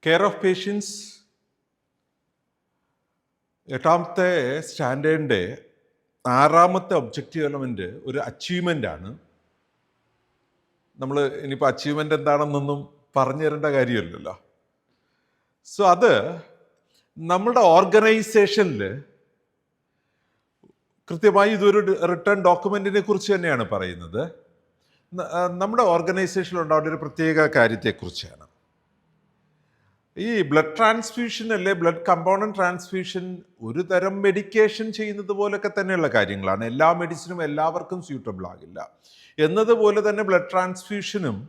Care of patients എട്ടാമത്തെ സ്റ്റാൻഡേർഡിൻ്റെ 6ാമത്തെ objective element ഒരു achievement ആണ്. നമ്മൾ ഇനിയിപ്പോൾ അച്ചീവ്മെൻ്റ് എന്താണെന്നൊന്നും പറഞ്ഞു തരേണ്ട കാര്യമില്ലല്ലോ. സോ അത് നമ്മുടെ ഓർഗനൈസേഷനിൽ കൃത്യമായി ഇതൊരു റിട്ടേൺ ഡോക്യുമെൻറ്റിനെ കുറിച്ച് തന്നെയാണ് പറയുന്നത്. നമ്മുടെ ഓർഗനൈസേഷനിൽ ഉണ്ടാവേണ്ട ഒരു പ്രത്യേക കാര്യത്തെക്കുറിച്ചാണ്. ഈ ബ്ലഡ് ട്രാൻസ്ഫ്യൂഷൻ അല്ലെ ബ്ലഡ് കമ്പോണൻറ്റ് ട്രാൻസ്ഫ്യൂഷൻ ഒരു തരം മെഡിക്കേഷൻ ചെയ്യുന്നത് പോലൊക്കെ തന്നെയുള്ള കാര്യങ്ങളാണ്. എല്ലാ മെഡിസിനും എല്ലാവർക്കും സ്യൂട്ടബിൾ ആകില്ല എന്നതുപോലെ തന്നെ ബ്ലഡ് ട്രാൻസ്ഫ്യൂഷനും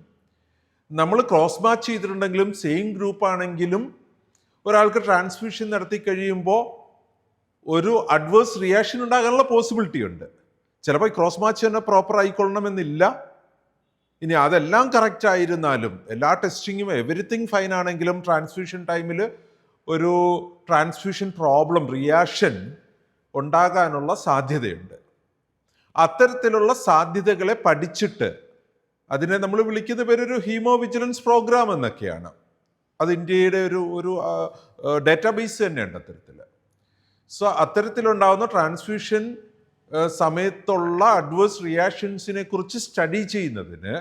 നമ്മൾ ക്രോസ് മാച്ച് ചെയ്തിട്ടുണ്ടെങ്കിലും സെയിം ഗ്രൂപ്പ് ആണെങ്കിലും ഒരാൾക്ക് ട്രാൻസ്ഫ്യൂഷൻ നടത്തി കഴിയുമ്പോൾ ഒരു അഡ്വേഴ്സ് റിയാക്ഷൻ ഉണ്ടാകാനുള്ള പോസിബിലിറ്റി ഉണ്ട്. ചിലപ്പോൾ ക്രോസ് മാച്ച് തന്നെ പ്രോപ്പർ ആയിക്കൊള്ളണമെന്നില്ല. ഇനി അതെല്ലാം കറക്റ്റ് ആയിരുന്നാലും എല്ലാ ടെസ്റ്റിങ്ങും എവറിത്തിങ് ഫൈൻ ആണെങ്കിലും ട്രാൻസ്ഫ്യൂഷൻ ടൈമിൽ ഒരു ട്രാൻസ്ഫ്യൂഷൻ പ്രോബ്ലം റിയാക്ഷൻ ഉണ്ടാകാനുള്ള സാധ്യതയുണ്ട്. അത്തരത്തിലുള്ള സാധ്യതകളെ പഠിച്ചിട്ട് അതിനെ നമ്മൾ വിളിക്കുന്ന പേരൊരു ഹീമോ വിജിലൻസ് പ്രോഗ്രാം എന്നൊക്കെയാണ്. അത് ഇന്ത്യയുടെ ഒരു ഡേറ്റാബേസ് തന്നെയുണ്ട് അത്തരത്തിൽ. സോ അത്തരത്തിലുണ്ടാകുന്ന ട്രാൻസ്ഫ്യൂഷൻ സമയത്തുള്ള അഡ്വേഴ്സ് റിയാക്ഷൻസിനെ കുറിച്ച് സ്റ്റഡി ചെയ്യുന്നതിന്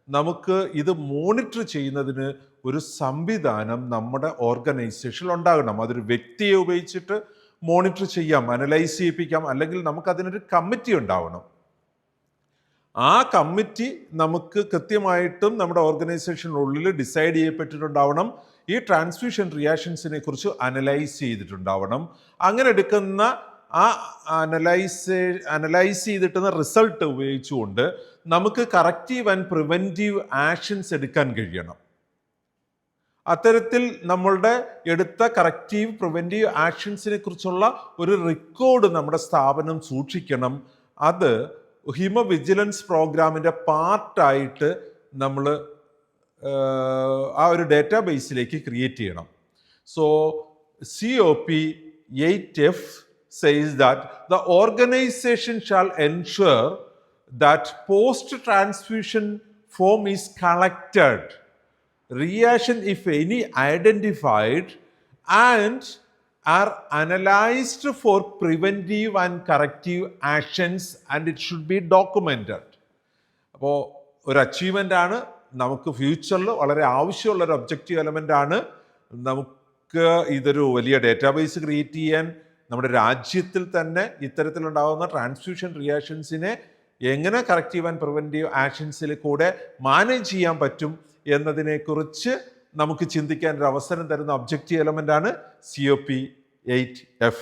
നമുക്ക് ഇത് മോണിറ്റർ ചെയ്യുന്നതിന് ഒരു സംവിധാനം നമ്മുടെ ഓർഗനൈസേഷനിൽ ഉണ്ടാകണം. അതൊരു വ്യക്തിയെ ഉപയോഗിച്ചിട്ട് മോണിറ്റർ ചെയ്യാം, അനലൈസ് ചെയ്യിപ്പിക്കാം, അല്ലെങ്കിൽ നമുക്കതിനൊരു കമ്മിറ്റി ഉണ്ടാവണം. ആ കമ്മിറ്റി നമുക്ക് കൃത്യമായിട്ടും നമ്മുടെ ഓർഗനൈസേഷനുള്ളിൽ ഡിസൈഡ് ചെയ്യപ്പെട്ടിട്ടുണ്ടാവണം. ഈ ട്രാൻസ്ഫ്യൂഷൻ റിയാക്ഷൻസിനെ കുറിച്ച് അനലൈസ് ചെയ്തിട്ടുണ്ടാവണം. അങ്ങനെ എടുക്കുന്ന ആ അനലൈസ് ചെയ്തിട്ടുന്ന റിസൾട്ട് ഉപയോഗിച്ചുകൊണ്ട് നമുക്ക് കറക്റ്റീവ് ആൻഡ് പ്രിവെൻറ്റീവ് ആക്ഷൻസ് എടുക്കാൻ കഴിയണം. അത്തരത്തിൽ നമ്മളുടെ എടുത്ത കറക്റ്റീവ് പ്രിവെൻറ്റീവ് ആക്ഷൻസിനെ കുറിച്ചുള്ള ഒരു റെക്കോർഡ് നമ്മുടെ സ്ഥാപനം സൂക്ഷിക്കണം. അത് ഹീമോ വിജിലൻസ് പ്രോഗ്രാമിൻ്റെ പാർട്ടായിട്ട് നമ്മൾ ആ ഒരു ഡേറ്റാബേസിലേക്ക് ക്രിയേറ്റ് ചെയ്യണം. So COP 8F says that the organization shall ensure that post-transfusion form is collected, reaction if any identified, and are analyzed for preventive and corrective actions, and it should be documented. അപ്പോൾ ഒരു achievement ആണ്, നമുക്ക് ഫ്യൂച്ചറിൽ വളരെ ആവശ്യമുള്ളൊരു objective element ആണ്. നമുക്ക് ഇതൊരു വലിയ ഡേറ്റാബേസ് ക്രിയേറ്റ് ചെയ്യാൻ നമ്മുടെ രാജ്യത്തിൽ തന്നെ ഇത്തരത്തിലുണ്ടാകുന്ന ട്രാൻസ്ഫ്യൂഷൻ റിയാക്ഷൻസിനെ എങ്ങനെ കറക്റ്റീവ് ആൻഡ് പ്രിവെൻറ്റീവ് ആക്ഷൻസിൽ കൂടെ മാനേജ് ചെയ്യാൻ പറ്റും എന്നതിനെക്കുറിച്ച് നമുക്ക് ചിന്തിക്കാൻ ഒരു അവസരം തരുന്ന ഒബ്ജക്റ്റീവ് എലമെൻ്റ് ആണ് COP 8F.